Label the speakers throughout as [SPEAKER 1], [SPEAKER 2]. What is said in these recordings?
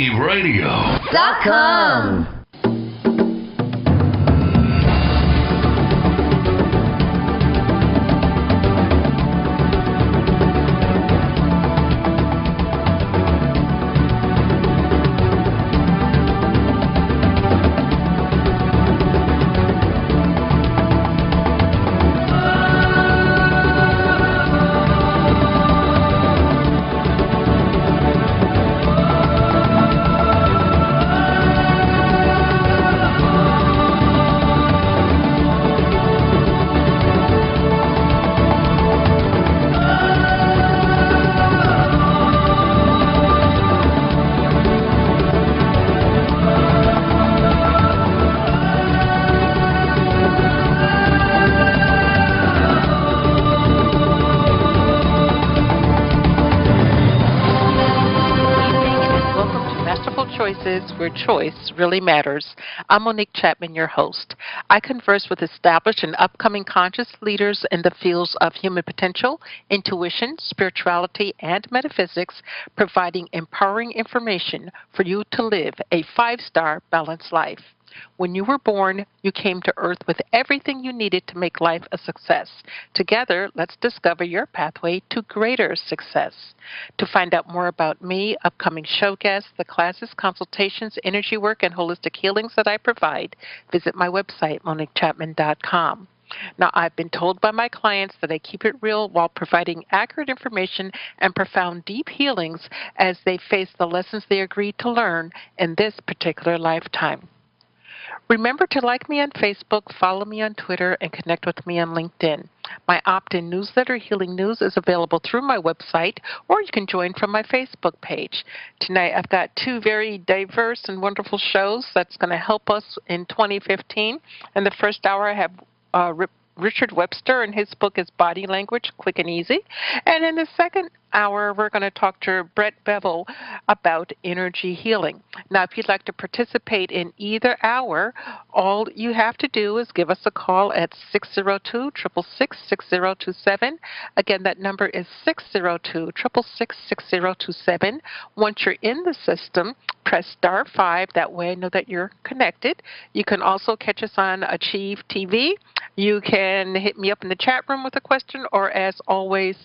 [SPEAKER 1] Radio.com. Choices, where choice really matters. I'm Monique Chapman, your host. I converse with established and upcoming conscious leaders in the fields of human potential, intuition, spirituality, and metaphysics, providing empowering information for you to live a 5-star balanced life. When you were born, you came to Earth with everything you needed to make life a success. Together, let's discover your pathway to greater success. To find out more about me, upcoming show guests, the classes, consultations, energy work, and holistic healings that I provide, visit my website, MoniqueChapman.com. Now, I've been told by my clients that I keep it real while providing accurate information and profound deep healings as they face the lessons they agreed to learn in this particular lifetime. Remember to like me on Facebook, follow me on Twitter, and connect with me on LinkedIn. My opt-in newsletter, Healing News, is available through my website, or you can join from my Facebook page. Tonight, I've got two very diverse and wonderful shows that's going to help us in 2015. In the first hour, I have Richard Webster, and his book is Body Language, Quick and Easy. And in the second hour, we're going to talk to Brett Bevel about energy healing. Now, if you'd like to participate in either hour, all you have to do is give us a call at 602-666-6027. Again, that number is 602-666-6027. Once you're in the system, press star 5. That way I know that you're connected. You can also catch us on Achieve TV. You can hit me up in the chat room with a question, or as always,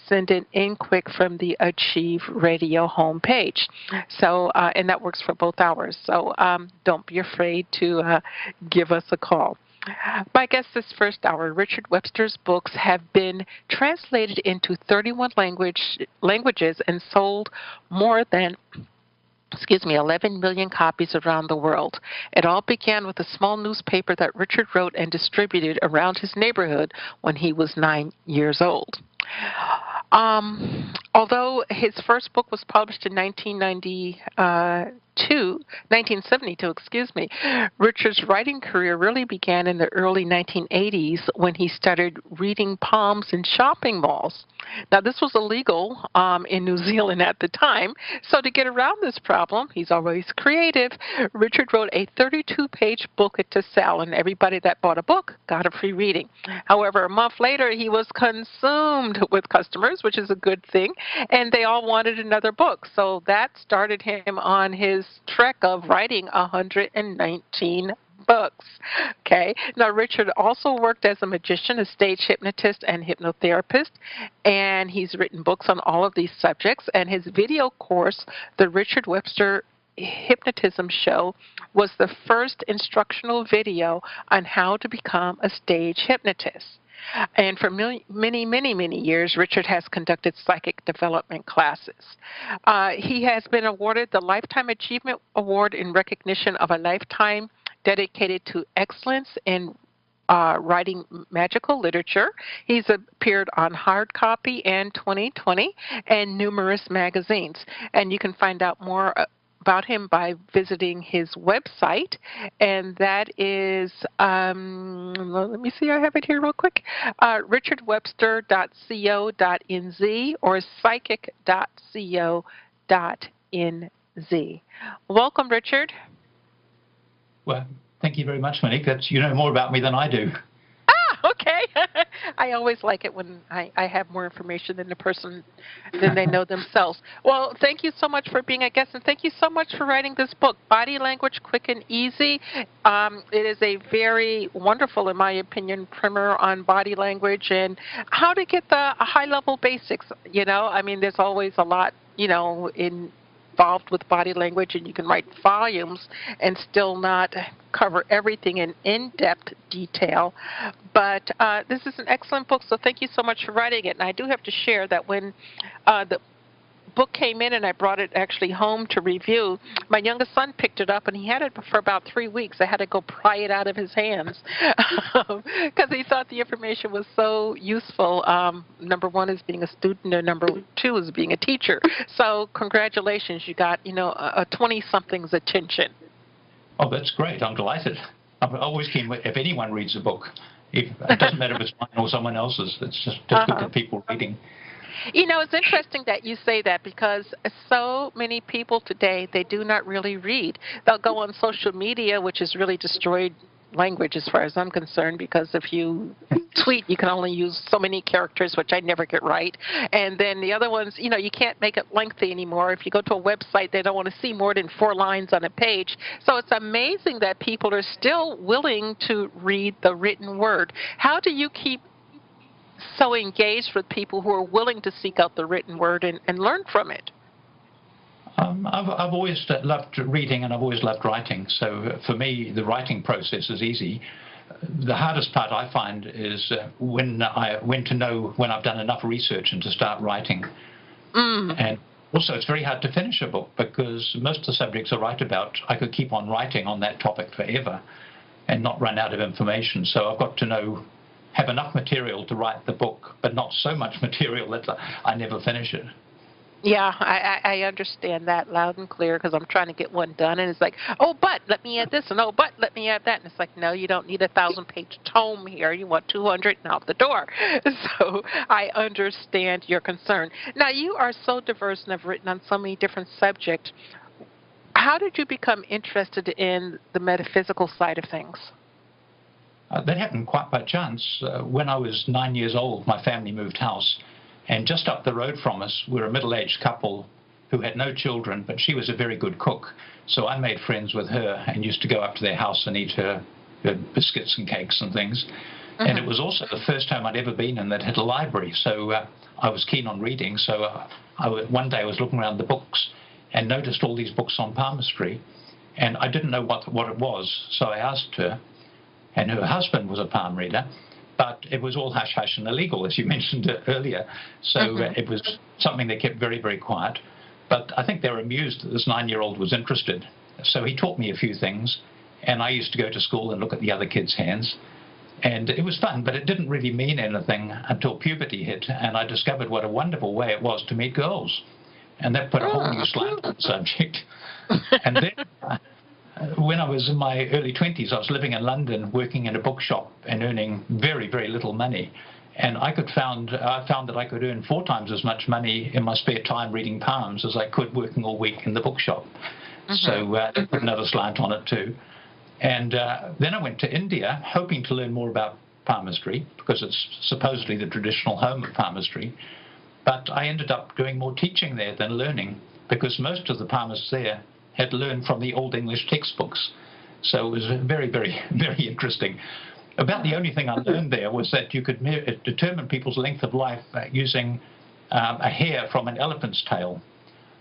[SPEAKER 1] send it in quick from the Achieve Radio homepage. So, and that works for both hours. So don't be afraid to give us a call. My guest this first hour, Richard Webster's books have been translated into 31 languages and sold more than 11 million copies around the world. It all began with a small newspaper that Richard wrote and distributed around his neighborhood when he was 9 years old. Although his first book was published in 1972, Richard's writing career really began in the early 1980s when he started reading palms in shopping malls. Now, this was illegal in New Zealand at the time, so to get around this problem, he's always creative, Richard wrote a 32-page booklet to sell, and everybody that bought a book got a free reading. However, a month later, he was consumed with customers, which is a good thing, and they all wanted another book. So that started him on his trek of writing 119 books. Okay. Now, Richard also worked as a magician, a stage hypnotist, and hypnotherapist, and he's written books on all of these subjects. And his video course, the Richard Webster Hypnotism Show, was the first instructional video on how to become a stage hypnotist. And for many, many years, Richard has conducted psychic development classes. He has been awarded the Lifetime Achievement Award in recognition of a lifetime dedicated to excellence in writing magical literature. He's appeared on hard copy and 2020 and numerous magazines. And you can find out more about him by visiting his website, and that is, let me see, I have it here real quick, richardwebster.co.nz or psychic.co.nz. Welcome, Richard.
[SPEAKER 2] Well, thank you very much, Monique. You know more about me than I do.
[SPEAKER 1] Okay. I always like it when I have more information than they know themselves. Well, thank you so much for being a guest, and thank you so much for writing this book, Body Language Quick and Easy. It is a very wonderful, in my opinion, primer on body language and how to get the high-level basics. I mean, there's always a lot, involved with body language, and you can write volumes and still not cover everything in in-depth detail. But this is an excellent book, so thank you so much for writing it. And I do have to share that when the book came in and I brought it actually home to review, my youngest son picked it up and he had it for about 3 weeks. I had to go pry it out of his hands because he thought the information was so useful. Number one is being a student, and number two is being a teacher. So congratulations, you got a 20-something's attention.
[SPEAKER 2] Oh, that's great. I'm delighted. I'm always keen if anyone reads a book. It doesn't matter if it's mine or someone else's. It's just good for people reading.
[SPEAKER 1] It's interesting that you say that because so many people today, they do not really read. They'll go on social media, which has really destroyed language as far as I'm concerned, because if you tweet, you can only use so many characters, which I never get right. And then the other ones, you can't make it lengthy anymore. If you go to a website, they don't want to see more than 4 lines on a page. So it's amazing that people are still willing to read the written word. How do you keep so engaged with people who are willing to seek out the written word and learn from it?
[SPEAKER 2] I've always loved reading and I've always loved writing. So for me, the writing process is easy. The hardest part I find is when to know when I've done enough research and to start writing. And also, it's very hard to finish a book because most of the subjects I write about, I could keep on writing on that topic forever and not run out of information. So I've got to have enough material to write the book, but not so much material that I never finish it.
[SPEAKER 1] Yeah, I understand that loud and clear because I'm trying to get one done, and it's like, oh, but let me add this, and oh, but let me add that. And it's like, no, you don't need a 1,000-page tome here. You want 200 and out the door. So I understand your concern. Now, you are so diverse and have written on so many different subjects. How did you become interested in the metaphysical side of things?
[SPEAKER 2] That happened quite by chance. When I was 9 years old, my family moved house. And just up the road from us were a middle-aged couple who had no children, but she was a very good cook. So I made friends with her and used to go up to their house and eat her biscuits and cakes and things. And it was also the first time I'd ever been in that had a library. So I was keen on reading. So one day I was looking around the books and noticed all these books on palmistry. And I didn't know what it was. So I asked her, and her husband was a palm reader. But it was all hush-hush and illegal, as you mentioned earlier. So it was something they kept very, very quiet. But I think they were amused that this 9-year-old was interested. So he taught me a few things, and I used to go to school and look at the other kids' hands. And it was fun, but it didn't really mean anything until puberty hit, and I discovered what a wonderful way it was to meet girls. And that put a whole new slant on the subject. And then when I was in my early 20s, I was living in London, working in a bookshop and earning very, very little money. And I found that I could earn 4 times as much money in my spare time reading palms as I could working all week in the bookshop. So that put another slant on it too. And then I went to India, hoping to learn more about palmistry, because it's supposedly the traditional home of palmistry. But I ended up doing more teaching there than learning, because most of the palmists there had learned from the Old English textbooks. So it was very, very, very interesting. About the only thing I learned there was that you could determine people's length of life using a hair from an elephant's tail.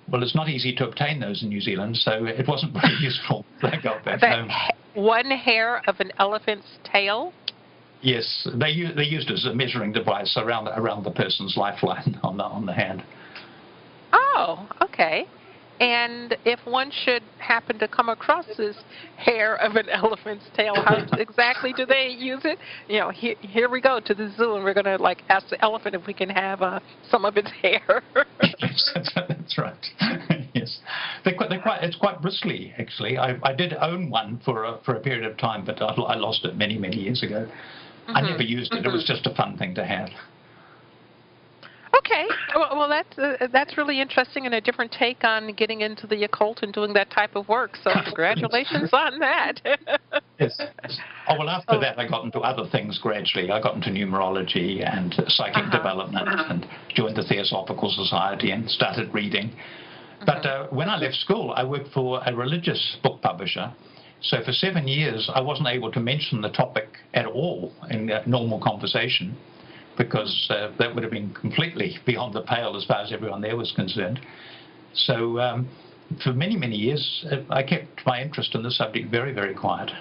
[SPEAKER 2] Well, it's not easy to obtain those in New Zealand, so it wasn't very useful when I got back home.
[SPEAKER 1] One hair of an elephant's tail?
[SPEAKER 2] Yes, they used it as a measuring device around the person's lifeline on the hand.
[SPEAKER 1] Oh, okay. And if one should happen to come across this hair of an elephant's tail, how exactly do they use it? Here we go to the zoo, and we're going to ask the elephant if we can have some of its hair.
[SPEAKER 2] Yes, that's right. Yes, it's quite bristly, actually. I did own one for a period of time, but I lost it many, many years ago. I never used it. It was just a fun thing to have.
[SPEAKER 1] Okay, well that's really interesting and a different take on getting into the occult and doing that type of work. So congratulations on that.
[SPEAKER 2] Yes. Oh, well, after
[SPEAKER 1] Oh,
[SPEAKER 2] that, I got into other things gradually. I got into numerology and psychic development and joined the Theosophical Society and started reading. But when I left school, I worked for a religious book publisher. So for 7 years, I wasn't able to mention the topic at all in normal conversation because that would have been completely beyond the pale as far as everyone there was concerned. So for many, many years, I kept my interest in the subject very, very quiet.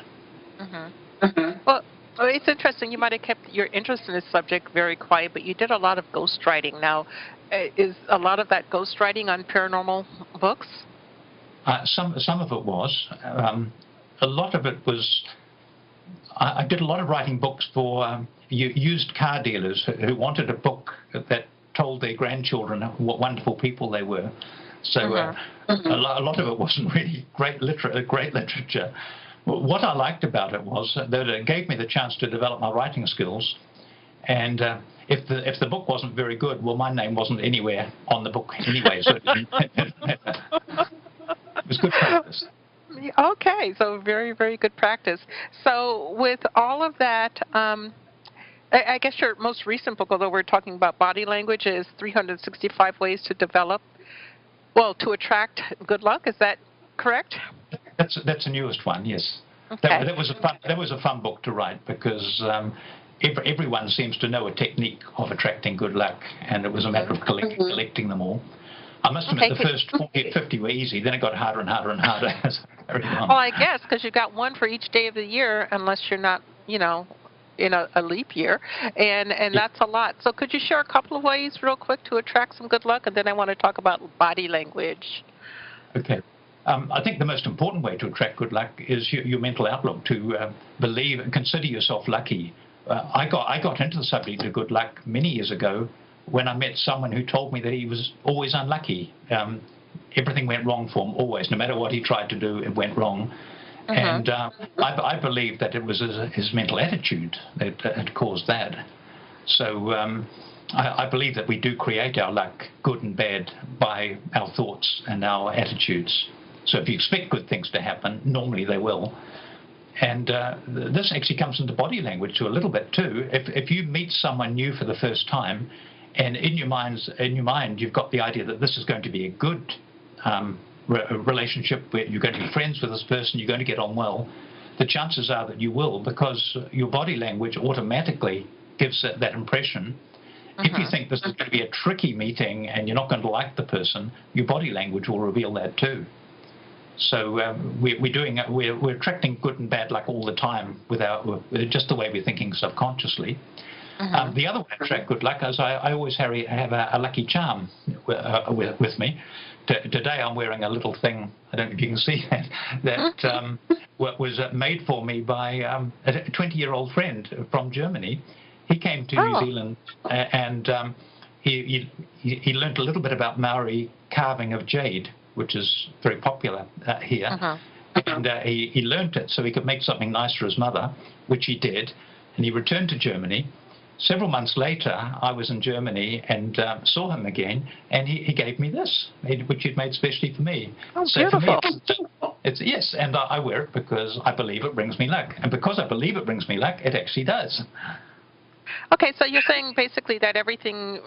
[SPEAKER 1] Well, it's interesting. You might have kept your interest in this subject very quiet, but you did a lot of ghostwriting. Now, is a lot of that ghostwriting on paranormal books?
[SPEAKER 2] Some of it was. A lot of it was. I did a lot of writing books for used car dealers who wanted a book that told their grandchildren what wonderful people they were. So a lot of it wasn't really great literature. What I liked about it was that it gave me the chance to develop my writing skills. And if the book wasn't very good, well, my name wasn't anywhere on the book anyway. So it was good practice.
[SPEAKER 1] Okay, so very, very good practice. So with all of that, I guess your most recent book, although we're talking about body language, is 365 Ways to Develop, to attract good luck. Is that correct?
[SPEAKER 2] That's the newest one, yes.
[SPEAKER 1] Okay.
[SPEAKER 2] That was a fun book to write because everyone seems to know a technique of attracting good luck, and it was a matter of collecting them all. I must admit the first 40 or 50 were easy, then it got harder and harder and harder as I carried on.
[SPEAKER 1] Well, I guess because you got one for each day of the year, unless you're not, in a leap year, and that's a lot. So could you share a couple of ways real quick to attract some good luck, and then I want to talk about body language.
[SPEAKER 2] Okay. I think the most important way to attract good luck is your mental outlook, to believe and consider yourself lucky. I got into the subject of good luck many years ago when I met someone who told me that he was always unlucky. Everything went wrong for him, always. No matter what he tried to do, it went wrong. And I believe that it was his mental attitude that had caused that. So I believe that we do create our luck, good and bad, by our thoughts and our attitudes. So if you expect good things to happen, normally they will. And this actually comes into body language to a little bit too. If you meet someone new for the first time, and in your mind you've got the idea that this is going to be a good relationship, where you're going to be friends with this person, you're going to get on well, the chances are that you will, because your body language automatically gives that impression. If you think this is going to be a tricky meeting and you're not going to like the person, your body language will reveal that too. So we're attracting good and bad luck all the time without just the way we're thinking subconsciously. The other way to attract good luck is I always have a lucky charm with me. Today I'm wearing a little thing, I don't know if you can see that was made for me by a 20-year-old friend from Germany. He came to New Zealand and he learnt a little bit about Maori carving of jade, which is very popular here. And he learnt it so he could make something nice for his mother, which he did. And he returned to Germany. Several months later, I was in Germany and saw him again, and he gave me this, which he'd made specially for me.
[SPEAKER 1] Oh,
[SPEAKER 2] so
[SPEAKER 1] beautiful.
[SPEAKER 2] For me, it's yes, and I wear it because I believe it brings me luck. And because I believe it brings me luck, it actually does.
[SPEAKER 1] Okay, so you're saying basically that everything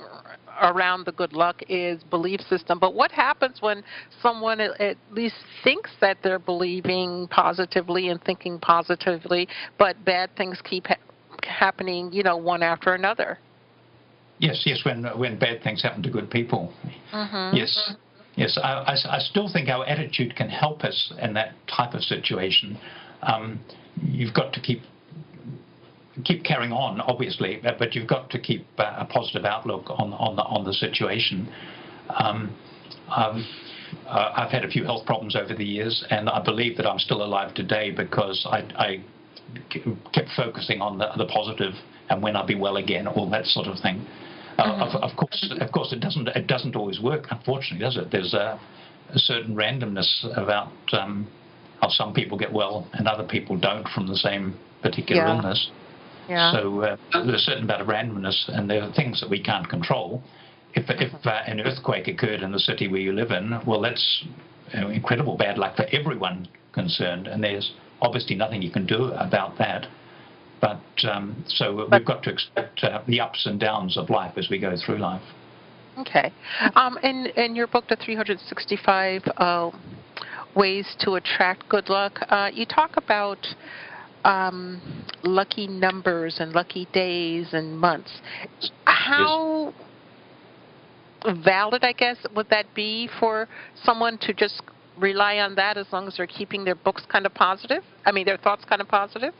[SPEAKER 1] around the good luck is belief system. But what happens when someone at least thinks that they're believing positively and thinking positively, but bad things keep happening, one after another?
[SPEAKER 2] Yes, when bad things happen to good people. Yes, I still think our attitude can help us in that type of situation. You've got to keep carrying on, obviously, but you've got to keep a positive outlook on the situation. I've had a few health problems over the years, and I believe that I'm still alive today because I kept focusing on the positive and when I'll be well again, all that sort of thing. Of course, it doesn't always work, unfortunately, does it? There's a certain randomness about how some people get well and other people don't from the same particular illness. So there's a certain amount of randomness, and there are things that we can't control. If an earthquake occurred in the city where you live in, well, that's incredible bad luck for everyone concerned, and there's obviously nothing you can do about that. But so we've got to expect the ups and downs of life as we go through life.
[SPEAKER 1] Okay. In your book, The 365 Ways to Attract Good Luck, you talk about lucky numbers and lucky days and months. How valid, I guess, would that be for someone to just rely on that as long as they're keeping their books kind of positive? I mean, their thoughts kind of positive?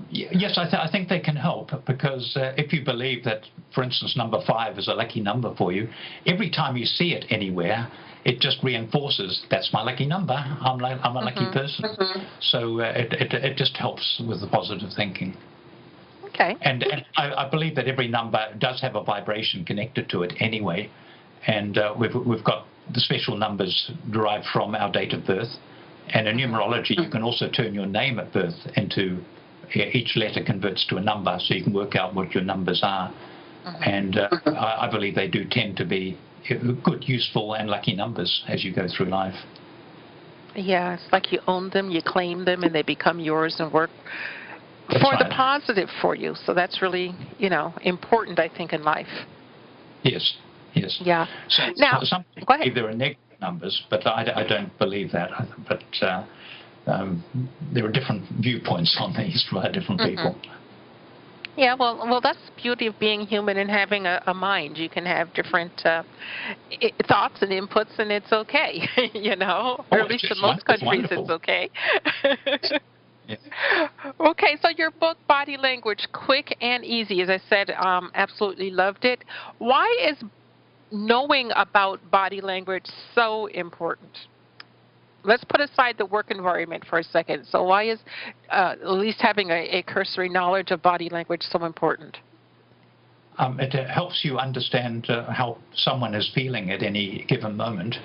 [SPEAKER 2] Yes, I think they can help, because if you believe that, for instance, number 5 is a lucky number for you, every time you see it anywhere, it just reinforces, that's my lucky number, I'm a lucky person. So it just helps with the positive thinking.
[SPEAKER 1] Okay.
[SPEAKER 2] And I believe that every number does have a vibration connected to it anyway, and we've got the special numbers derived from our date of birth, and in numerology you can also turn your name at birth into, each letter converts to a number, so you can work out what your numbers are. And I believe they do tend to be good, useful, and lucky numbers as you go through life.
[SPEAKER 1] Yeah, it's like you own them, you claim them, and they become yours and work
[SPEAKER 2] That's
[SPEAKER 1] for
[SPEAKER 2] right.
[SPEAKER 1] the positive for you. So that's really, important, I think, in life.
[SPEAKER 2] Yes, yes.
[SPEAKER 1] Yeah.
[SPEAKER 2] So,
[SPEAKER 1] now,
[SPEAKER 2] some
[SPEAKER 1] go ahead.
[SPEAKER 2] believe there are negative numbers, but I don't believe that. But there are different viewpoints on these by different people.
[SPEAKER 1] Yeah, well, that's the beauty of being human and having a mind. You can have different thoughts and inputs, and it's okay, or at least in most countries it's okay.
[SPEAKER 2] Yes.
[SPEAKER 1] Okay, so your book, Body Language, quick and easy, as I said, absolutely loved it. Why is knowing about body language so important? Let's put aside the work environment for a second. So why is at least having a cursory knowledge of body language so important?
[SPEAKER 2] It helps you understand how someone is feeling at any given moment.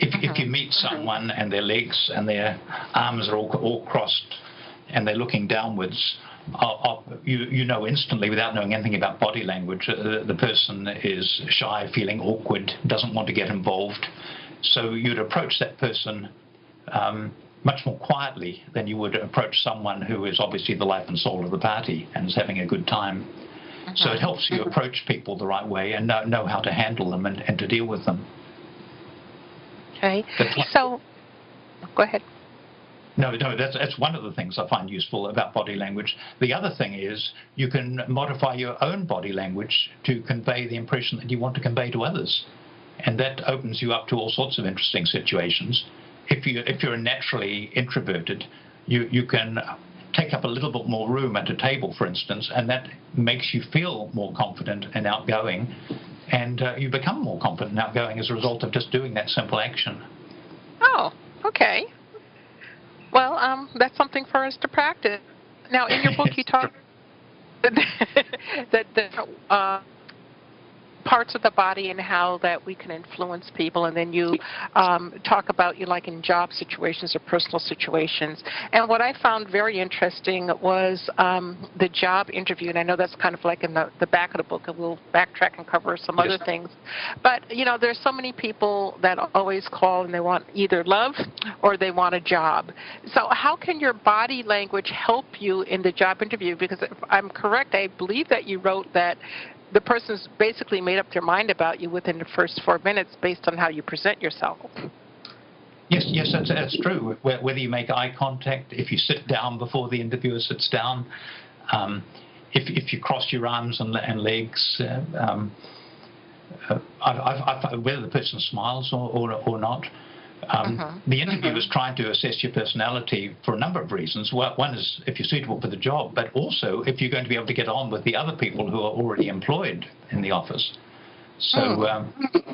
[SPEAKER 2] If you meet someone and their legs and their arms are all crossed and they're looking downwards, you know instantly, without knowing anything about body language, the person is shy, feeling awkward, doesn't want to get involved. So you'd approach that person much more quietly than you would approach someone who is obviously the life and soul of the party and is having a good time. So it helps you approach people the right way and know how to handle them and to deal with them.
[SPEAKER 1] Okay. So, go ahead.
[SPEAKER 2] No, that's one of the things I find useful about body language. The other thing is you can modify your own body language to convey the impression that you want to convey to others. And that opens you up to all sorts of interesting situations. If you're naturally introverted, you can take up a little bit more room at a table, for instance, and that makes you feel more confident and outgoing, and you become more confident and outgoing as a result of just doing that simple action.
[SPEAKER 1] Oh, okay. Well, that's something for us to practice. Now, in your book, you talk that the parts of the body and how that we can influence people, and then you talk about like in job situations or personal situations. And what I found very interesting was the job interview, and I know that's kind of like in the back of the book, and we'll backtrack and cover some other things. But there's so many people that always call and they want either love or they want a job. So how can your body language help you in the job interview? Because if I'm correct, I believe that you wrote that the person's basically made up their mind about you within the first 4 minutes based on how you present yourself.
[SPEAKER 2] Yes, that's true. Whether you make eye contact, if you sit down before the interviewer sits down, if you cross your arms and legs, whether the person smiles or not. The interviewer is trying to assess your personality for a number of reasons. One is if you're suitable for the job, but also if you're going to be able to get on with the other people who are already employed in the office. So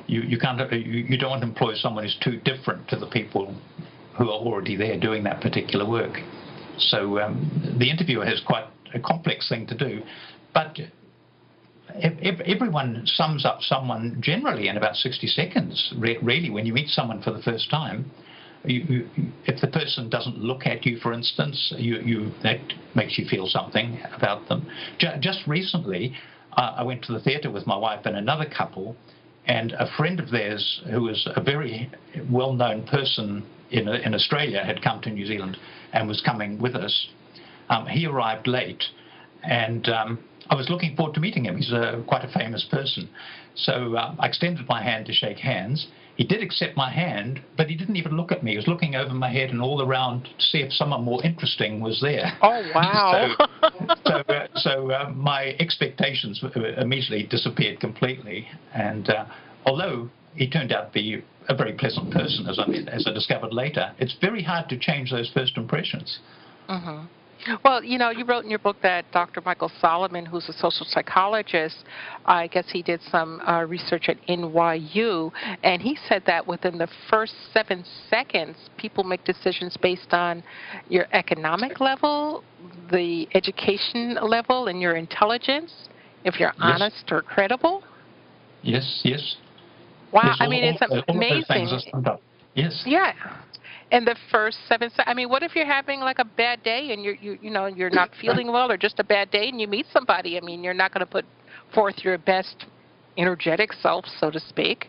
[SPEAKER 2] you don't want to employ someone who's too different to the people who are already there doing that particular work. So the interviewer has quite a complex thing to do, but everyone sums up someone generally in about 60 seconds, really, when you meet someone for the first time. If the person doesn't look at you, for instance, that makes you feel something about them. Just recently, I went to the theatre with my wife and another couple, and a friend of theirs who was a very well-known person in Australia had come to New Zealand and was coming with us. He arrived late, and I was looking forward to meeting him. He's quite a famous person. So I extended my hand to shake hands. He did accept my hand, but he didn't even look at me. He was looking over my head and all around to see if someone more interesting was there.
[SPEAKER 1] Oh, wow.
[SPEAKER 2] So my expectations immediately disappeared completely. And although he turned out to be a very pleasant person, as I discovered later, it's very hard to change those first impressions.
[SPEAKER 1] Mm-hmm. Well, you wrote in your book that Dr. Michael Solomon, who's a social psychologist, I guess he did some research at NYU, and he said that within the first 7 seconds, people make decisions based on your economic level, the education level, and your intelligence, if you're honest or credible.
[SPEAKER 2] Yes.
[SPEAKER 1] Wow,
[SPEAKER 2] yes,
[SPEAKER 1] it's amazing.
[SPEAKER 2] All of those things are summed up. Yes.
[SPEAKER 1] Yeah. In the first 7 seconds, what if you're having like a bad day and you're not feeling well, or just a bad day and you meet somebody? You're not going to put forth your best energetic self, so to speak.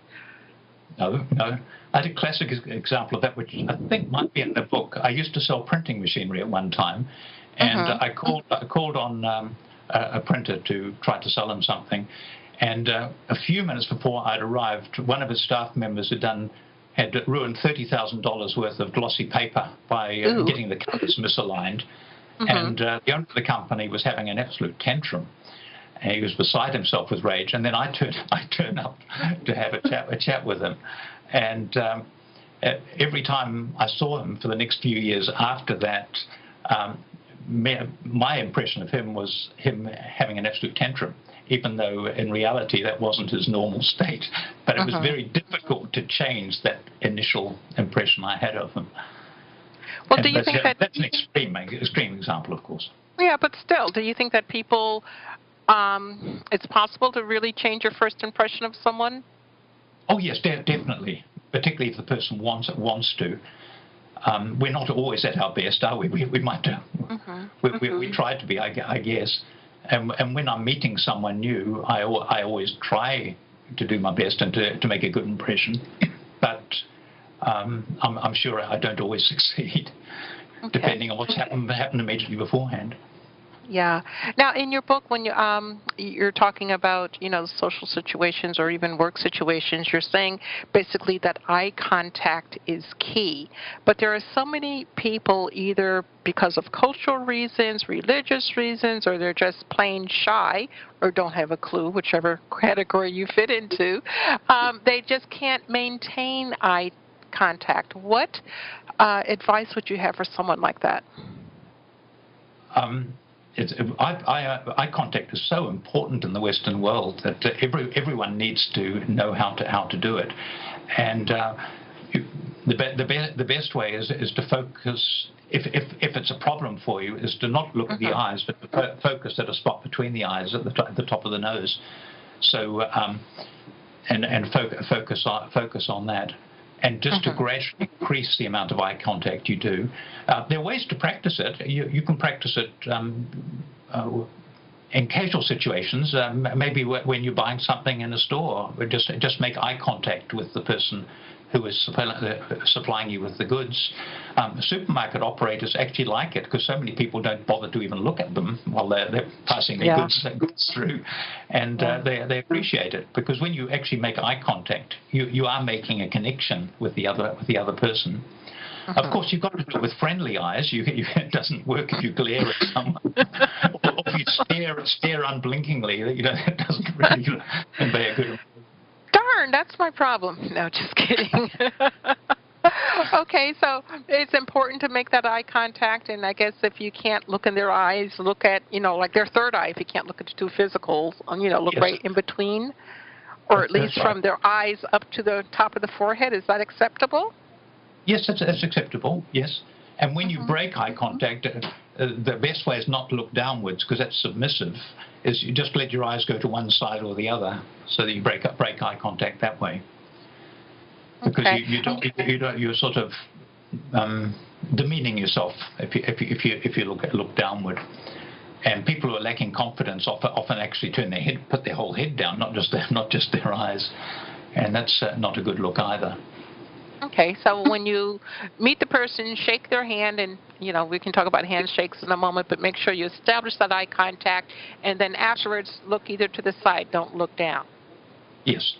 [SPEAKER 2] No. I had a classic example of that, which I think might be in the book. I used to sell printing machinery at one time, and I called on a printer to try to sell him something. And a few minutes before I'd arrived, one of his staff members had ruined $30,000 worth of glossy paper by getting the colours misaligned. And the owner of the company was having an absolute tantrum. And he was beside himself with rage. And then I turned up to have a chat with him. And every time I saw him for the next few years after that, my impression of him was him having an absolute tantrum, even though in reality that wasn't his normal state. But it was very difficult to change that initial impression I had of him.
[SPEAKER 1] Well, do you think
[SPEAKER 2] that's an extreme example, of course.
[SPEAKER 1] Yeah, but still, do you think that people, it's possible to really change your first impression of someone?
[SPEAKER 2] Oh, yes, definitely, particularly if the person wants to. We're not always at our best, are we? We might do. We try to be, I guess. And when I'm meeting someone new, I always try to do my best and to make a good impression. But I'm sure I don't always succeed, depending on what's happened immediately beforehand.
[SPEAKER 1] Yeah. Now, in your book, when you're talking about, social situations or even work situations, you're saying basically that eye contact is key. But there are so many people, either because of cultural reasons, religious reasons, or they're just plain shy or don't have a clue, whichever category you fit into, they just can't maintain eye contact. What advice would you have for someone like that?
[SPEAKER 2] Eye contact is so important in the Western world that everyone needs to know how to do it, and the best way is to focus. If it's a problem for you, is to not look at the eyes, but to focus at a spot between the eyes at the top of the nose. So and focus on that. And just to gradually increase the amount of eye contact you do. There are ways to practice it. You can practice it in casual situations. Maybe when you're buying something in a store, just make eye contact with the person who is supplying you with the goods. Supermarket operators actually like it because so many people don't bother to even look at them while they're passing their goods through, and they appreciate it, because when you actually make eye contact, you are making a connection with the other person. Of course, you've got to do it with friendly eyes. It doesn't work if you glare at someone, or if you stare unblinkingly. It doesn't really convey a good.
[SPEAKER 1] Darn, that's my problem. No, just kidding. Okay, so it's important to make that eye contact, and I guess if you can't look in their eyes, look at, like their third eye. If you can't look at the two physicals, look right in between, or at least from their eyes up to the top of the forehead. Is that acceptable?
[SPEAKER 2] Yes, that's acceptable, yes. And when you break eye contact, the best way is not to look downwards, because that's submissive, is you just let your eyes go to one side or the other, so that you break eye contact that way. Because you're sort of demeaning yourself if you look downward. And people who are lacking confidence often actually put their whole head down, not just their eyes, and that's not a good look either.
[SPEAKER 1] Okay, so when you meet the person, shake their hand, and we can talk about handshakes in a moment, but make sure you establish that eye contact, and then afterwards, look either to the side, don't look down.
[SPEAKER 2] Yes.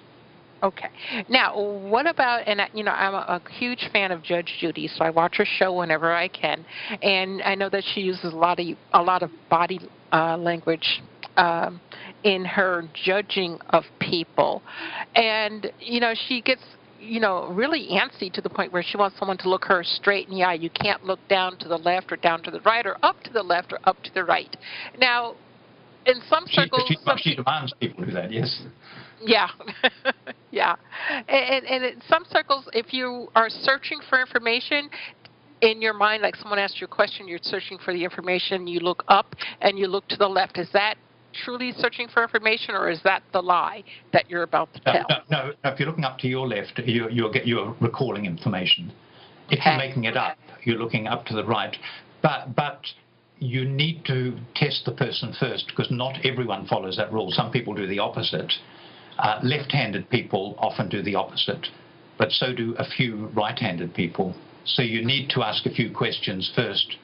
[SPEAKER 1] Okay. Now, what about, and I'm a huge fan of Judge Judy, so I watch her show whenever I can, and I know that she uses a lot of body language in her judging of people, and she gets really antsy to the point where she wants someone to look her straight in the eye. You can't look down to the left or down to the right or up to the left or up to the right. Now, in some circles,
[SPEAKER 2] She demands people do that, yes.
[SPEAKER 1] yeah, yeah. And in some circles, if you are searching for information in your mind, like someone asked you a question, you're searching for the information, you look up and you look to the left. Is that truly searching for information, or is that the lie that you're about to tell?
[SPEAKER 2] No. If you're looking up to your left, you're recalling information. If you're
[SPEAKER 1] Okay.
[SPEAKER 2] making it up, you're looking up to the right. But you need to test the person first, because not everyone follows that rule. Some people do the opposite. Left-handed people often do the opposite, but so do a few right-handed people. So you need to ask a few questions first.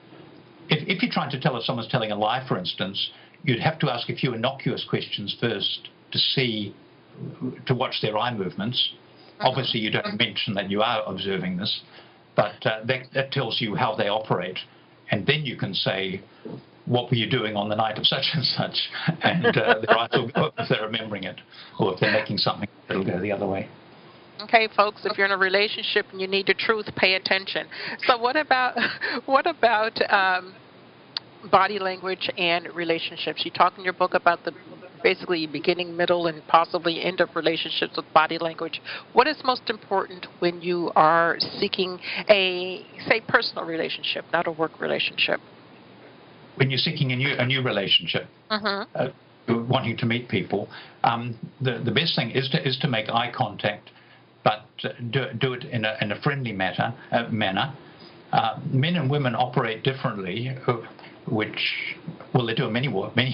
[SPEAKER 2] If you're trying to tell if someone's telling a lie, for instance, you'd have to ask a few innocuous questions first to watch their eye movements. Obviously, you don't mention that you are observing this, but that tells you how they operate. And then you can say, what were you doing on the night of such and such? And their eyes will go if they're remembering it, or if they're making something, it'll go the other way.
[SPEAKER 1] Okay, folks, if you're in a relationship and you need the truth, pay attention. So what about body language and relationships? You talk in your book about the basically beginning, middle, and possibly end of relationships with body language. What is most important when you are seeking a, say, personal relationship, not a work relationship?
[SPEAKER 2] When you're seeking a new relationship, wanting to meet people, the best thing is to make eye contact, but do it in a friendly manner. Men and women operate differently, they do in many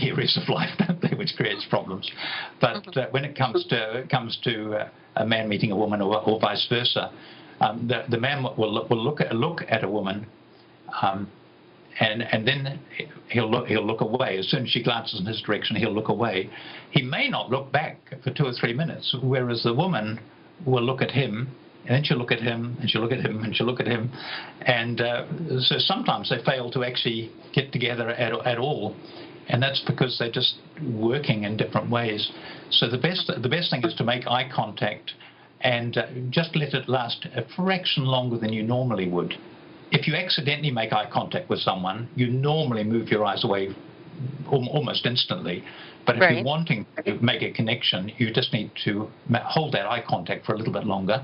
[SPEAKER 2] areas of life, don't they, which creates problems. But when it comes to a man meeting a woman, or vice versa, the man will look at a woman, and then he'll look away. As soon as she glances in his direction, he'll look away. He may not look back for 2 or 3 minutes, whereas the woman will look at him, and then she'll look at him, and she'll look at him, and she'll look at him. And so sometimes they fail to actually get together at all, and that's because they're just working in different ways. So the best thing is to make eye contact and just let it last a fraction longer than you normally would. If you accidentally make eye contact with someone, you normally move your eyes away almost instantly. But if you're wanting to make a connection, you just need to hold that eye contact for a little bit longer.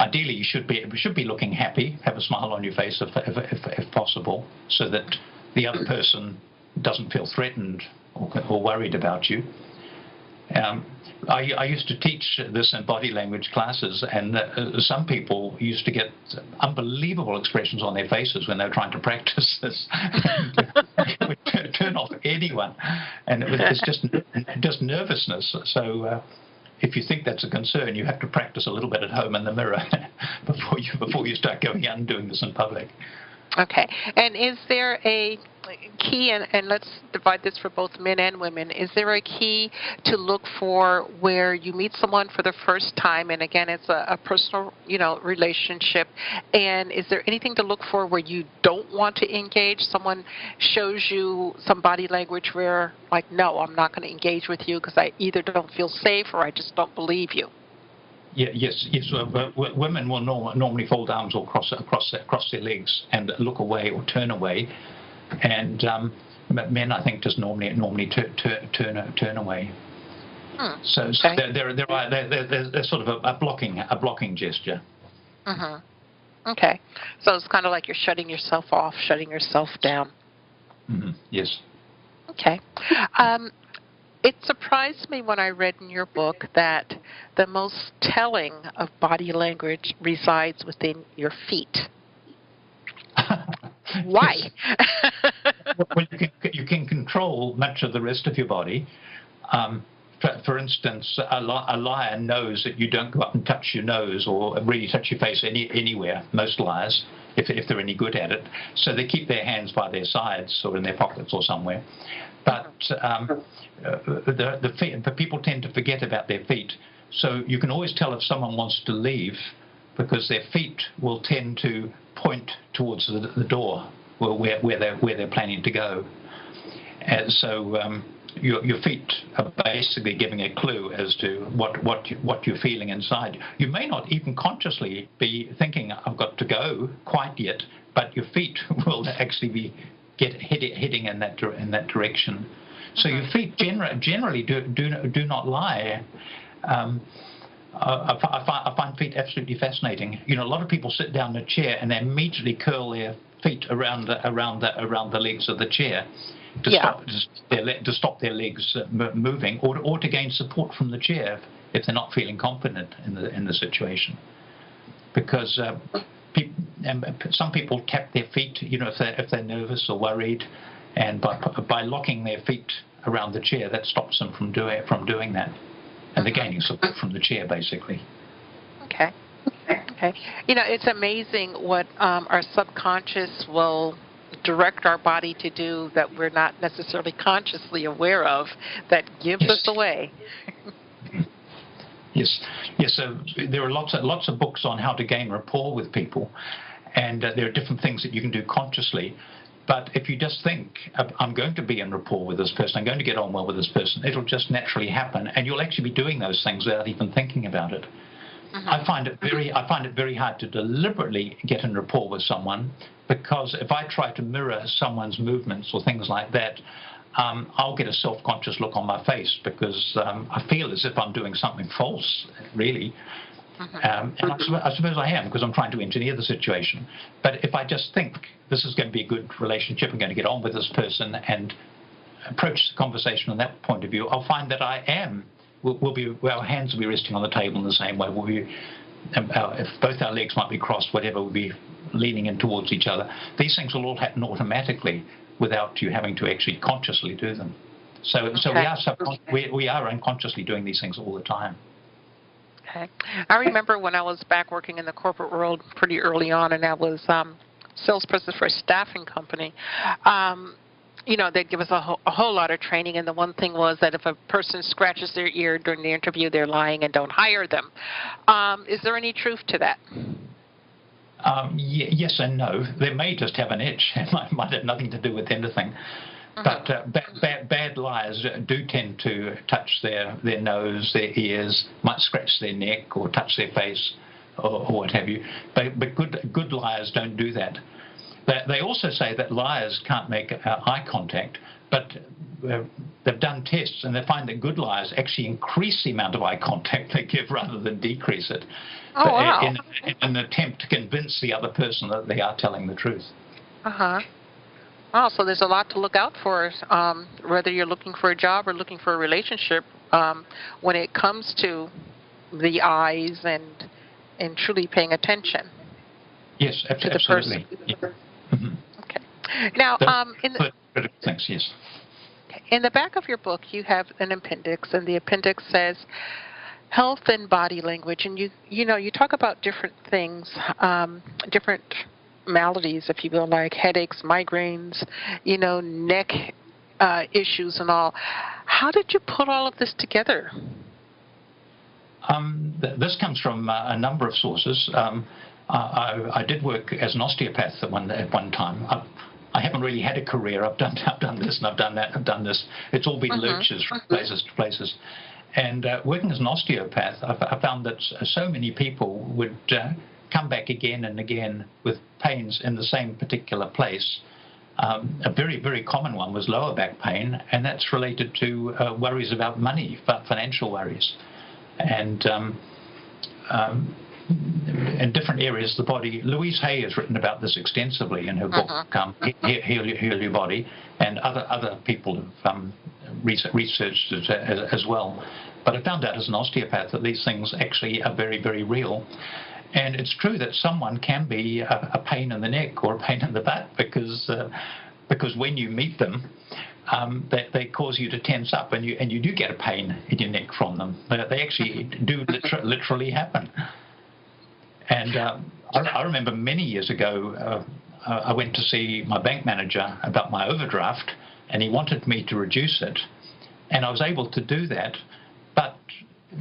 [SPEAKER 2] Ideally, you should be looking happy, have a smile on your face if possible, so that the other person doesn't feel threatened or worried about you. I used to teach this in body language classes, and some people used to get unbelievable expressions on their faces when they were trying to practice this. It would turn off anyone, and it's just nervousness. So if you think that's a concern, you have to practice a little bit at home in the mirror before you start going out and doing this in public.
[SPEAKER 1] Okay. And is there a key, and let's divide this for both men and women, is there a key to look for where you meet someone for the first time, and again, it's a personal, relationship, and is there anything to look for where you don't want to engage? Someone shows you some body language where, like, no, I'm not going to engage with you because I either don't feel safe or I just don't believe you.
[SPEAKER 2] Yeah, yes. Women will normally fold arms or cross their legs and look away or turn away, and men, I think, just normally turn away. So
[SPEAKER 1] Okay.
[SPEAKER 2] they're sort of a blocking gesture.
[SPEAKER 1] Okay. So it's kind of like you're shutting yourself off, shutting yourself down.
[SPEAKER 2] Yes.
[SPEAKER 1] Okay. It surprised me when I read in your book that the most telling of body language resides within your feet. Why?
[SPEAKER 2] Well, you can control much of the rest of your body. for instance, a liar knows that you don't go up and touch your nose or really touch your face anywhere, most liars, if they're any good at it. So they keep their hands by their sides or in their pockets or somewhere. But the people tend to forget about their feet. So you can always tell if someone wants to leave because their feet will tend to point towards the door where they're planning to go. And so your feet are basically giving a clue as to what you're feeling inside. You may not even consciously be thinking, I've got to go quite yet, but your feet will actually be heading in that direction. So your feet generally do not lie. I find feet absolutely fascinating. You know, a lot of people sit down in a chair and they immediately curl their feet around the legs of the chair to stop their legs moving, or to gain support from the chair if they're not feeling confident in the situation. Because some people tap their feet, you know, if they're nervous or worried, and by locking their feet around the chair, that stops them from doing that, and they're gaining support from the chair, basically.
[SPEAKER 1] Okay. You know, it's amazing what our subconscious will direct our body to do that we're not necessarily consciously aware of, that gives us away.
[SPEAKER 2] Yes. So there are lots of books on how to gain rapport with people, and there are different things that you can do consciously. But if you just think, I'm going to be in rapport with this person, I'm going to get on well with this person, it'll just naturally happen, and you'll actually be doing those things without even thinking about it. I find it very hard to deliberately get in rapport with someone, because if I try to mirror someone's movements or things like that, I'll get a self-conscious look on my face, because I feel as if I'm doing something false, really. And I suppose I am, because I'm trying to engineer the situation. But if I just think this is going to be a good relationship, I'm going to get on with this person and approach the conversation from that point of view, I'll find that our hands will be resting on the table in the same way. If both our legs might be crossed, whatever, we'll be leaning in towards each other. These things will all happen automatically without you having to actually consciously do them. So we are unconsciously doing these things all the time.
[SPEAKER 1] Okay. I remember when I was back working in the corporate world pretty early on, and I was salesperson for a staffing company. You know, they'd give us a whole lot of training, and the one thing was that if a person scratches their ear during the interview, they're lying and don't hire them. Is there any truth to that?
[SPEAKER 2] Yes and no. They may just have an itch. It might have nothing to do with anything. But bad liars do tend to touch their nose, their ears, might scratch their neck or touch their face or what have you. But good liars don't do that. They also say that liars can't make eye contact, but they've done tests and they find that good liars actually increase the amount of eye contact they give rather than decrease it.
[SPEAKER 1] Oh, wow.
[SPEAKER 2] In an attempt to convince the other person that they are telling the truth.
[SPEAKER 1] Oh, so there's a lot to look out for, whether you're looking for a job or looking for a relationship, when it comes to the eyes and truly paying attention.
[SPEAKER 2] Yes, absolutely.
[SPEAKER 1] To the person.
[SPEAKER 2] Mm-hmm.
[SPEAKER 1] Okay. Now,
[SPEAKER 2] thanks. Yes.
[SPEAKER 1] In the back of your book, you have an appendix, and the appendix says health and body language, and you talk about different things, different maladies, if you will, like headaches, migraines, neck issues and all. How did you put all of this together?
[SPEAKER 2] This comes from a number of sources. I did work as an osteopath at one time. I haven't really had a career. I've done this and I've done that. I've done this. It's all been lurches from places to places. And working as an osteopath, I found that so many people would come back again and again with pains in the same particular place. A very, very common one was lower back pain, and that's related to worries about money, financial worries. And in different areas of the body. Louise Hay has written about this extensively in her book, Heal Your Body, and other people have researched it as well. But I found out as an osteopath that these things actually are very, very real. And it's true that someone can be a pain in the neck or a pain in the butt because when you meet them, they cause you to tense up, and you do get a pain in your neck from them. They actually do literally happen. And I remember many years ago, I went to see my bank manager about my overdraft, and he wanted me to reduce it, and I was able to do that. But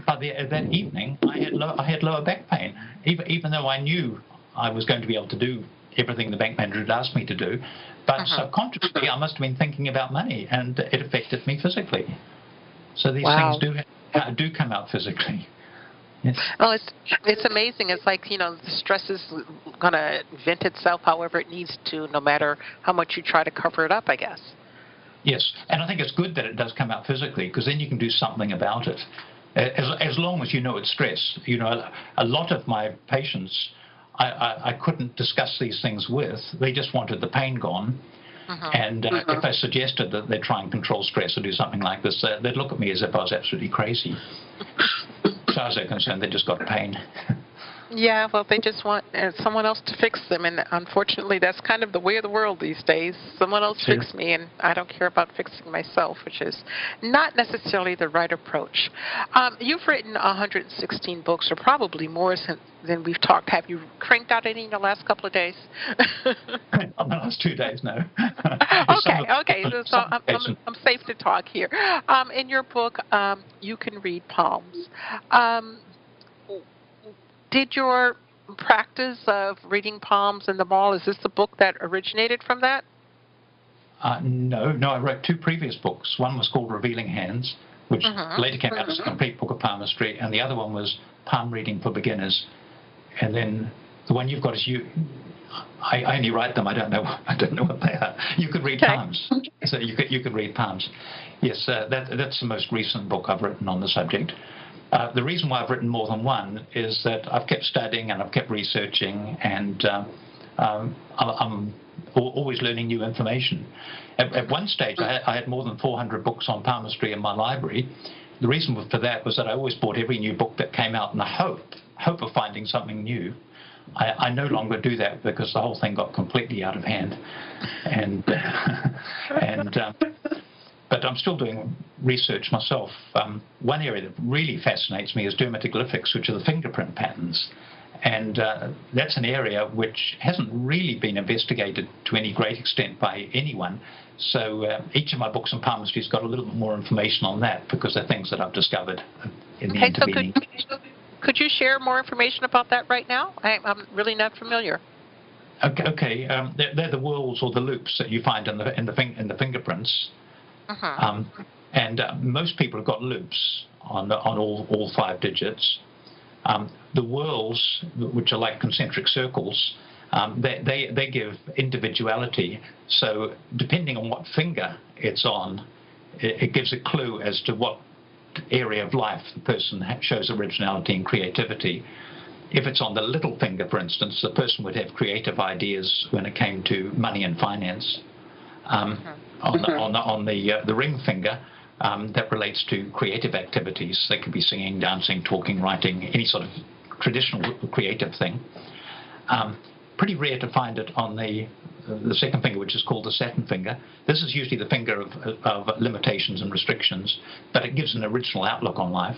[SPEAKER 2] by that evening, I had lower back pain, even though I knew I was going to be able to do everything the bank manager had asked me to do. But subconsciously, I must have been thinking about money, and it affected me physically. So these things do come out physically. Yes.
[SPEAKER 1] Oh, it's amazing. It's like, the stress is going to vent itself however it needs to, no matter how much you try to cover it up, I guess.
[SPEAKER 2] Yes, and I think it's good that it does come out physically, because then you can do something about it. As long as you know it's stress. A lot of my patients, I couldn't discuss these things with. They just wanted the pain gone. And if I suggested that they try and control stress or do something like this, they'd look at me as if I was absolutely crazy. As far as they're concerned, they just got pain.
[SPEAKER 1] Yeah, well, they just want someone else to fix them, and unfortunately, that's kind of the way of the world these days. Someone else fix me, and I don't care about fixing myself, which is not necessarily the right approach. You've written 116 books, or probably more than we've talked. Have you cranked out any in the last couple of days?
[SPEAKER 2] On the last 2 days, no.
[SPEAKER 1] Okay. So I'm safe to talk here. In your book, You Can Read Palms. Did your practice of reading palms in the mall, is this the book that originated from that?
[SPEAKER 2] No, I wrote 2 previous books. One was called Revealing Hands, which later came out as a complete book of palmistry, and the other one was Palm Reading for Beginners. And then the one you've got is I only write them. I don't know what they are. You Could Read Palms. So you could read palms. Yes, that's the most recent book I've written on the subject. The reason why I've written more than one is that I've kept studying and I've kept researching, and I'm always learning new information. At one stage, I had more than 400 books on palmistry in my library. The reason for that was that I always bought every new book that came out in the hope of finding something new. I no longer do that because the whole thing got completely out of hand, but I'm still doing research myself. One area that really fascinates me is dermatoglyphics, which are the fingerprint patterns. And that's an area which hasn't really been investigated to any great extent by anyone. So each of my books on palmistry has got a little bit more information on that, because they're things that I've discovered in the intervening.
[SPEAKER 1] So could you share more information about that right now? I'm really not familiar.
[SPEAKER 2] Okay. They're the whorls or the loops that you find in the fingerprints. And most people have got loops on all 5 digits. The whorls, which are like concentric circles, they give individuality. So depending on what finger it's on, it gives a clue as to what area of life the person shows originality and creativity. If it's on the little finger, for instance, the person would have creative ideas when it came to money and finance. On the ring finger, that relates to creative activities. They could be singing, dancing, talking, writing, any sort of traditional creative thing. Pretty rare to find it on the second finger, which is called the Saturn finger. This is usually the finger of limitations and restrictions, but it gives an original outlook on life.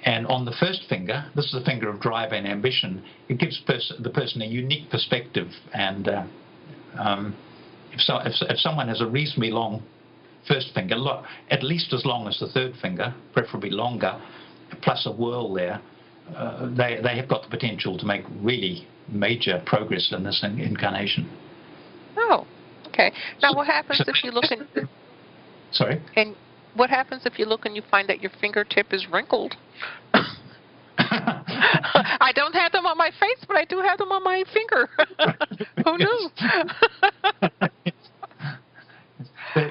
[SPEAKER 2] And on the first finger, this is the finger of drive and ambition. It gives the person a unique perspective. And if someone has a reasonably long first finger, at least as long as the third finger, preferably longer, plus a whirl there, they have got the potential to make really major progress in this incarnation.
[SPEAKER 1] Oh, okay. Now, what happens if you look in...
[SPEAKER 2] Sorry?
[SPEAKER 1] And what happens if you look and you find that your fingertip is wrinkled? I don't have them on my face, but I do have them on my finger. Who knew?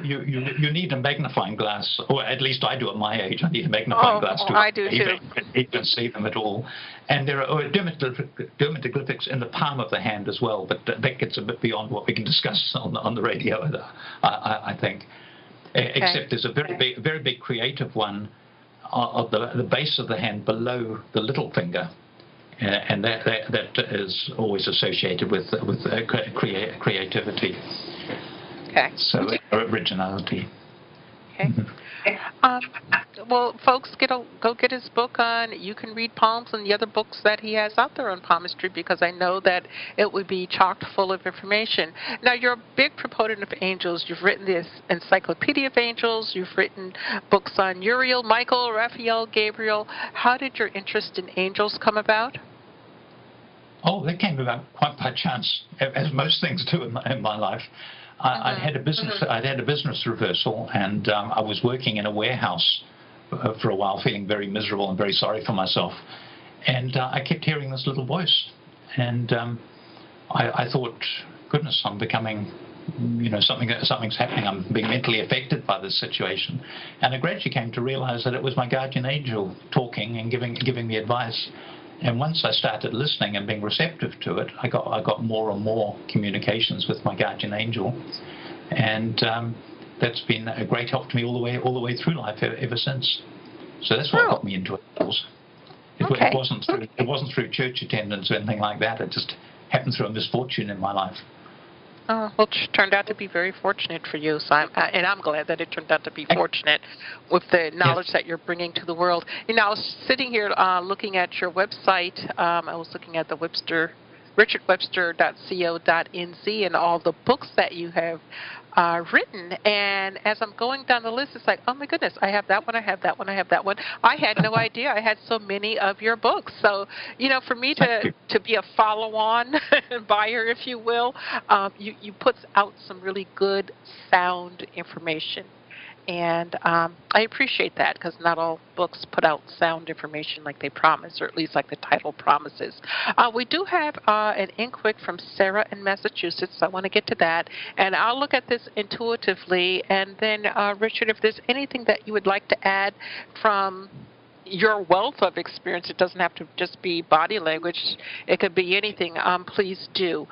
[SPEAKER 2] You need a magnifying glass, or at least I do at my age. I need a magnifying glass to even see them at all. And there are dermatoglyphics in the palm of the hand as well, but that gets a bit beyond what we can discuss on the radio, I think. Okay. Except there's a very big creative one of the base of the hand below the little finger, and that is always associated with creativity.
[SPEAKER 1] Okay.
[SPEAKER 2] So originality.
[SPEAKER 1] Okay. Um, well, folks, go get his book on. You can read Palms and the other books that he has out there on palmistry because I know that it would be chock full of information. Now, you're a big proponent of angels. You've written this Encyclopedia of Angels. You've written books on Uriel, Michael, Raphael, Gabriel. How did your interest in angels come about?
[SPEAKER 2] Oh, that came about quite by chance, as most things do in my life. I'd had a business reversal, and I was working in a warehouse for a while, feeling very miserable and very sorry for myself. And I kept hearing this little voice, and I thought, goodness, I'm becoming, something's happening. I'm being mentally affected by this situation. And I gradually came to realize that it was my guardian angel talking and giving me advice. And once I started listening and being receptive to it, I got more and more communications with my guardian angel, and that's been a great help to me all the way through life ever since. So that's what got me into it. It wasn't through church attendance or anything like that. It just happened through a misfortune in my life.
[SPEAKER 1] Oh, well, it turned out to be very fortunate for you. So I'm glad that it turned out to be fortunate with the knowledge that you're bringing to the world. I was sitting here looking at your website. I was looking at the Webster, richardwebster.co.nz, and all the books that you have written. And as I'm going down the list, it's like, oh my goodness, I have that one, I have that one, I have that one. I had no idea I had so many of your books. So, for me to be a follow-on buyer, if you will, you put out some really good, sound information. And I appreciate that because not all books put out sound information like they promise, or at least like the title promises. We do have an inquiry from Sarah in Massachusetts, so I want to get to that. And I'll look at this intuitively. And then, Richard, if there's anything that you would like to add from your wealth of experience, it doesn't have to just be body language. It could be anything. Please do.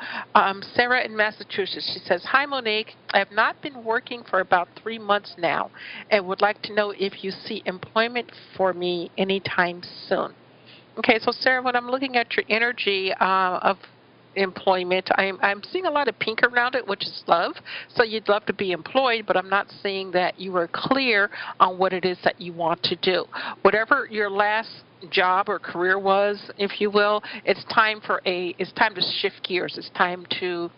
[SPEAKER 1] Sarah in Massachusetts, she says, "Hi, Monique. I have not been working for about 3 months now and would like to know if you see employment for me anytime soon." Okay, so Sarah, when I'm looking at your energy of employment, I'm seeing a lot of pink around it, which is love. So you'd love to be employed, but I'm not seeing that you are clear on what it is that you want to do. Whatever your last job or career was, if you will, it's time to shift gears. It's time to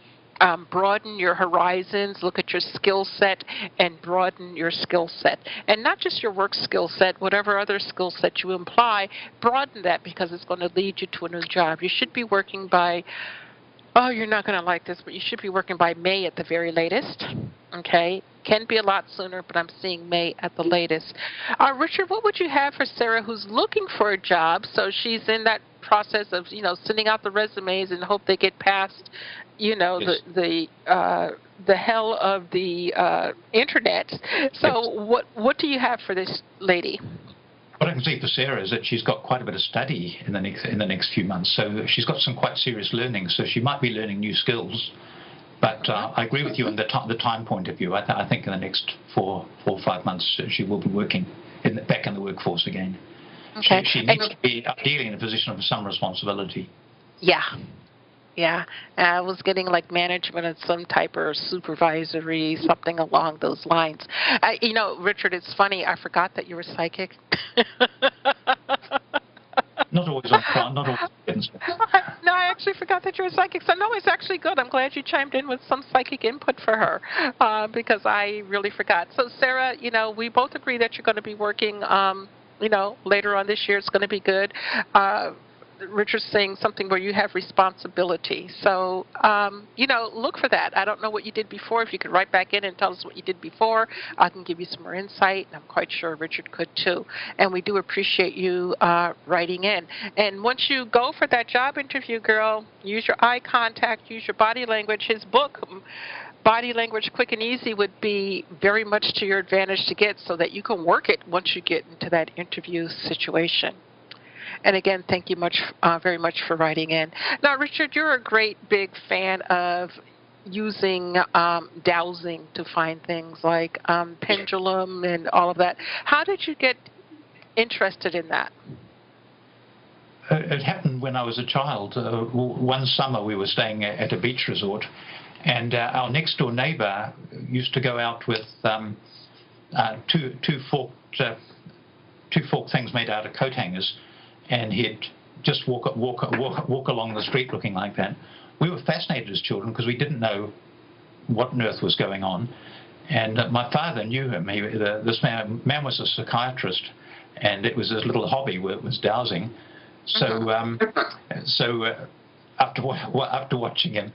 [SPEAKER 1] broaden your horizons, look at your skill set, and broaden your skill set. And not just your work skill set, whatever other skill set you imply, broaden that because it's going to lead you to a new job. You should be working by, you're not going to like this, but you should be working by May at the very latest. Okay? Can be a lot sooner, but I'm seeing May at the latest. Richard, what would you have for Sarah who's looking for a job? So she's in that process of, sending out the resumes and hope they get past,
[SPEAKER 2] Yes.
[SPEAKER 1] the hell of the internet. So what do you have for this lady?
[SPEAKER 2] What I can see for Sarah is that she's got quite a bit of study in the next few months. So she's got some quite serious learning. So she might be learning new skills. But I agree with you on the time point of view. I think in the next 4 or 5 months she will be working back in the workforce again.
[SPEAKER 1] Okay.
[SPEAKER 2] She needs to be ideally in a position of some responsibility.
[SPEAKER 1] Yeah. Yeah, I was getting like management of some type or supervisory, something along those lines. Richard, it's funny. I forgot that you were psychic.
[SPEAKER 2] Not always on time, not always.
[SPEAKER 1] No, I actually forgot that you were psychic. So no, it's actually good. I'm glad you chimed in with some psychic input for her because I really forgot. So Sarah, we both agree that you're going to be working, later on this year. It's going to be good. Richard's saying something where you have responsibility. So, look for that. I don't know what you did before. If you could write back in and tell us what you did before, I can give you some more insight, and I'm quite sure Richard could too. And we do appreciate you writing in. And once you go for that job interview, girl, use your eye contact, use your body language. His book, Body Language Quick and Easy, would be very much to your advantage to get so that you can work it once you get into that interview situation. And again, thank you very much for writing in. Now, Richard, you're a great big fan of using dowsing to find things like pendulum and all of that. How did you get interested in that?
[SPEAKER 2] It happened when I was a child. One summer we were staying at a beach resort, and our next door neighbor used to go out with two forked things made out of coat hangers, and he'd just walk along the street looking like that. We were fascinated as children because we didn't know what on earth was going on. And my father knew him. This man was a psychiatrist, and it was his little hobby was dowsing. So, after watching him,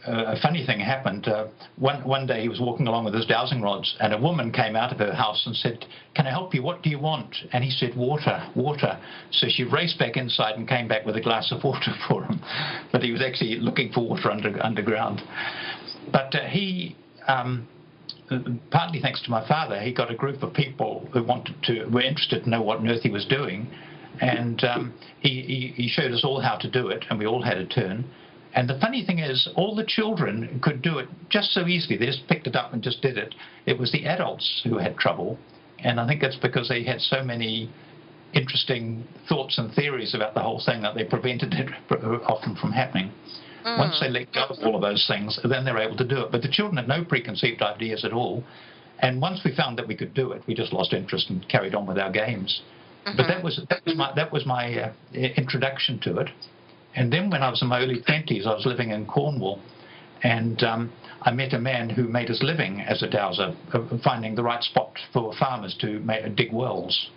[SPEAKER 2] a funny thing happened. One day he was walking along with his dowsing rods, and a woman came out of her house and said, "Can I help you? What do you want?" And he said, "Water, water." So she raced back inside and came back with a glass of water for him. But he was actually looking for water underground. But he, partly thanks to my father, he got a group of people who were interested to know what on earth he was doing. And he showed us all how to do it, and we all had a turn. And the funny thing is, all the children could do it just so easily. They just picked it up and just did it. It was the adults who had trouble. And I think that's because they had so many interesting thoughts and theories about the whole thing that they prevented it often from happening. Once they let go of all of those things, then they're able to do it. But the children had no preconceived ideas at all. And once we found that we could do it, we just lost interest and carried on with our games. But that was my introduction to it. And then when I was in my early 20s, I was living in Cornwall, and I met a man who made his living as a dowser, finding the right spot for farmers to dig wells.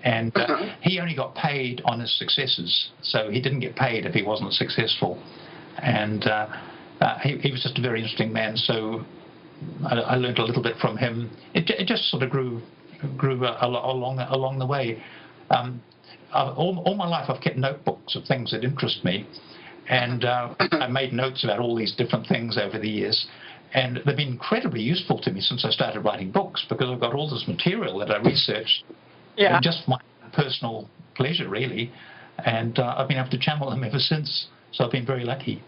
[SPEAKER 2] And he only got paid on his successes, so he didn't get paid if he wasn't successful. And he was just a very interesting man, so I learned a little bit from him. It just sort of grew along the way. All my life I've kept notebooks of things that interest me, and I made notes about all these different things over the years, and they've been incredibly useful to me since I started writing books, because I've got all this material that I researched, just my personal pleasure really, and I've been able to channel them ever since, so I've been very lucky.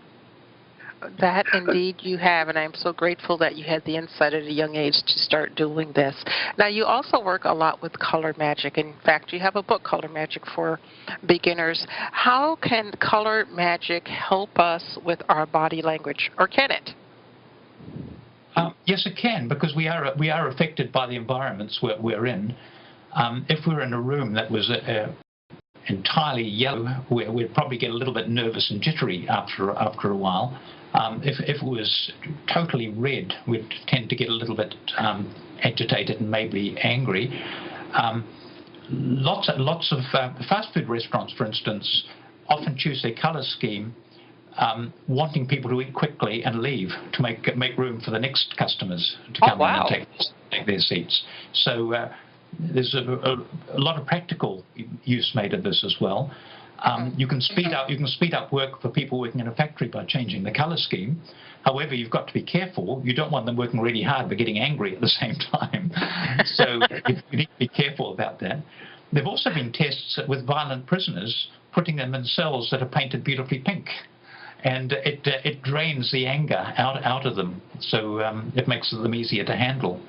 [SPEAKER 1] That indeed you have, and I'm so grateful that you had the insight at a young age to start doing this. Now, you also work a lot with color magic. In fact, you have a book, Color Magic for Beginners. How can color magic help us with our body language, or can it?
[SPEAKER 2] Yes, it can, because we are affected by the environments we're in. If we're in a room that was entirely yellow, we'd probably get a little bit nervous and jittery after a while. If it was totally red, we'd tend to get a little bit agitated and maybe angry. Lots of fast food restaurants, for instance, often choose their colour scheme, wanting people to eat quickly and leave to make room for the next customers to come in and take their seats. So there's a lot of practical use made of this as well. You can speed up work for people working in a factory by changing the colour scheme. However, you've got to be careful. You don't want them working really hard but getting angry at the same time. So you need to be careful about that. There have also been tests with violent prisoners, putting them in cells that are painted beautifully pink, and it drains the anger out of them. So it makes them easier to handle.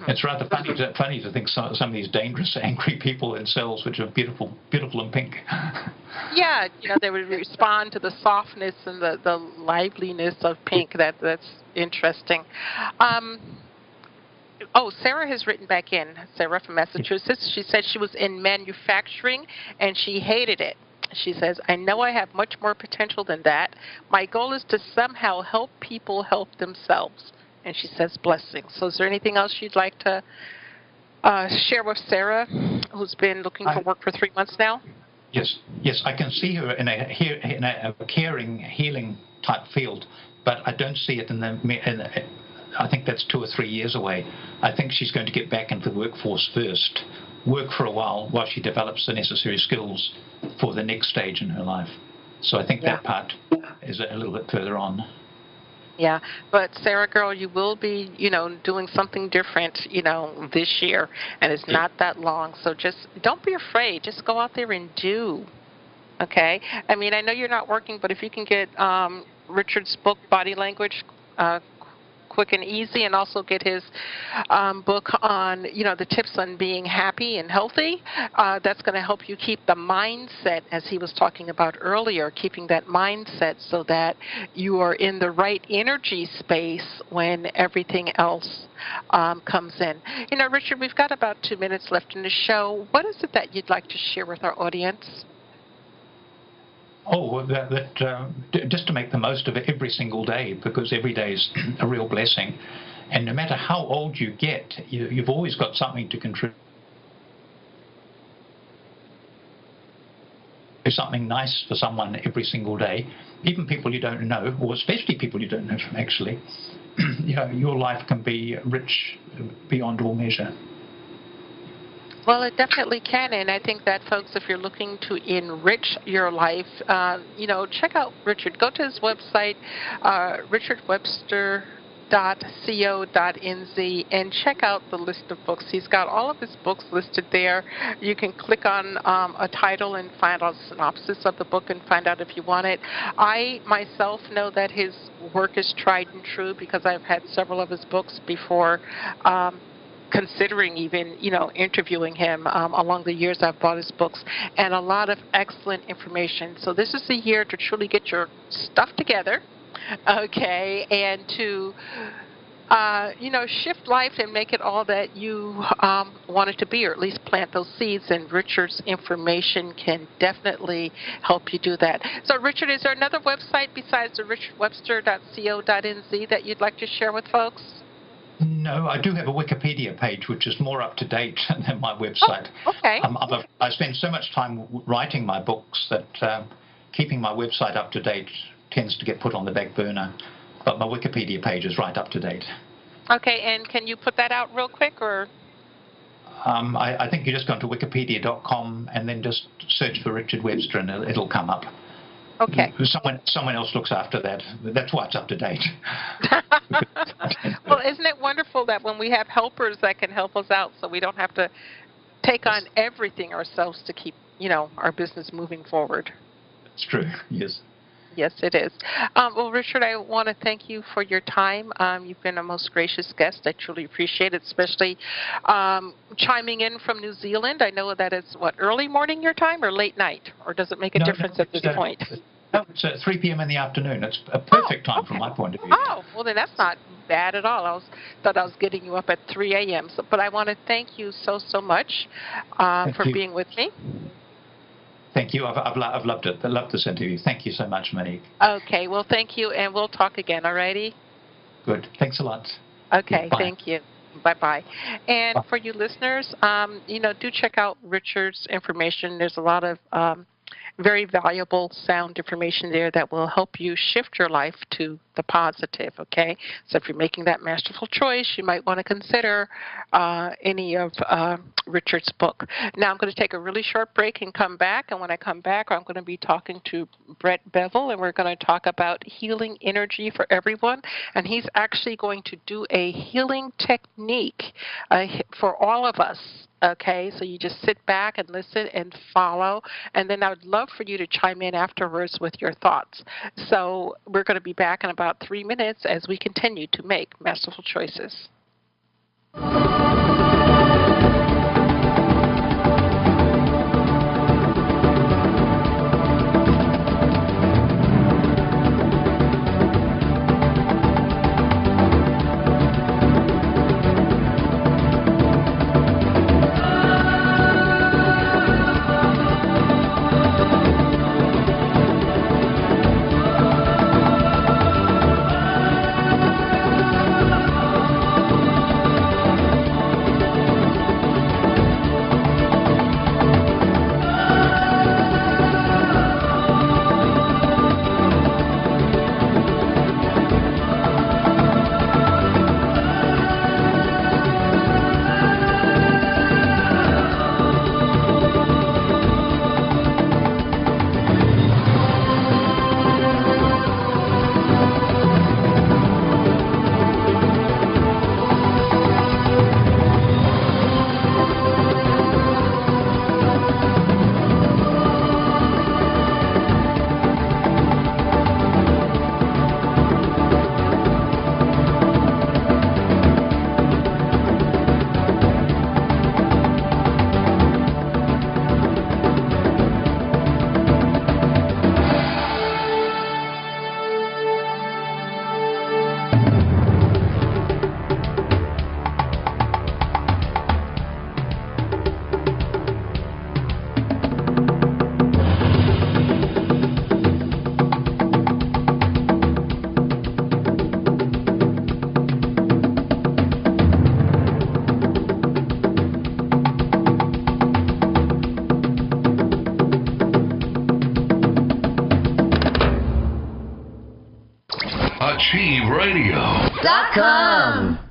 [SPEAKER 2] It's rather funny to think some of these dangerous, angry people in cells which are beautiful and pink.
[SPEAKER 1] Yeah, they would respond to the softness and the liveliness of pink. That's interesting. Sarah has written back in. Sarah from Massachusetts. She said she was in manufacturing and she hated it. She says, "I know I have much more potential than that. My goal is to somehow help people help themselves." And she says, "Blessings." So is there anything else you'd like to share with Sarah, who's been looking for work for 3 months now?
[SPEAKER 2] Yes, I can see her in a caring, healing type field, but I don't see it I think that's 2 or 3 years away. I think she's going to get back into the workforce first, work for a while she develops the necessary skills for the next stage in her life. So I think that part is a little bit further on.
[SPEAKER 1] Yeah, but Sarah, girl, you will be, doing something different, this year, and it's not that long. So just don't be afraid. Just go out there and do. Okay? I mean, I know you're not working, but if you can get Richard's book, Body Language, quick and easy, and also get his book on, the tips on being happy and healthy. That's going to help you keep the mindset, as he was talking about earlier, keeping that mindset so that you are in the right energy space when everything else comes in. Richard, we've got about 2 minutes left in the show. What is it that you'd like to share with our audience?
[SPEAKER 2] Oh, just to make the most of it every single day, because every day is a real blessing. And no matter how old you get, you've always got something to contribute. Do something nice for someone every single day, even people you don't know, or especially people you don't know, actually. Your life can be rich beyond all measure.
[SPEAKER 1] Well, it definitely can, and I think that, folks, if you're looking to enrich your life, check out Richard. Go to his website, richardwebster.co.nz, and check out the list of books. He's got all of his books listed there. You can click on a title and find out a synopsis of the book and find out if you want it. I myself know that his work is tried and true because I've had several of his books before. Considering even, interviewing him along the years I've bought his books, and a lot of excellent information. So this is the year to truly get your stuff together, okay, and to, shift life and make it all that you want it to be, or at least plant those seeds, and Richard's information can definitely help you do that. So, Richard, is there another website besides the richardwebster.co.nz that you'd like to share with folks?
[SPEAKER 2] No, I do have a Wikipedia page, which is more up to date than my website.
[SPEAKER 1] Oh, okay.
[SPEAKER 2] I spend so much time writing my books that keeping my website up to date tends to get put on the back burner. But my Wikipedia page is right up to date.
[SPEAKER 1] Okay, and can you put that out real quick, or?
[SPEAKER 2] I think you just go to wikipedia.com and then just search for Richard Webster and it'll come up.
[SPEAKER 1] Okay.
[SPEAKER 2] Someone else looks after that. That's why it's up to date.
[SPEAKER 1] Well, isn't it wonderful that when we have helpers that can help us out, so we don't have to take on everything ourselves to keep, our business moving forward?
[SPEAKER 2] It's true. Yes.
[SPEAKER 1] Yes, it is. Well, Richard, I want to thank you for your time. You've been a most gracious guest. I truly appreciate it, especially chiming in from New Zealand. I know that it's, early morning your time or late night? Or does it make a difference at this point?
[SPEAKER 2] No, it's 3 p.m. in the afternoon. It's a perfect time from my point of view.
[SPEAKER 1] Oh, well, then that's not bad at all. Thought I was getting you up at 3 a.m. But I want to thank you so much for being with me.
[SPEAKER 2] Thank you. I've loved it. I loved this interview. Thank you so much, Monique.
[SPEAKER 1] Okay. Well, thank you, and we'll talk again, all righty?
[SPEAKER 2] Good. Thanks a lot.
[SPEAKER 1] Okay.
[SPEAKER 2] Bye.
[SPEAKER 1] Thank you. Bye-bye. And for you listeners, do check out Richard's information. There's a lot of very valuable sound information there that will help you shift your life to the positive, okay? So if you're making that masterful choice, you might want to consider any of Richard's book. Now I'm going to take a really short break and come back, and when I come back, I'm going to be talking to Brett Bevel, and we're going to talk about healing energy for everyone, and he's actually going to do a healing technique for all of us. Okay, so you just sit back and listen and follow, and then I would love for you to chime in afterwards with your thoughts. So we're going to be back in about 3 minutes as we continue to make masterful choices.
[SPEAKER 3] alternativeradio.com.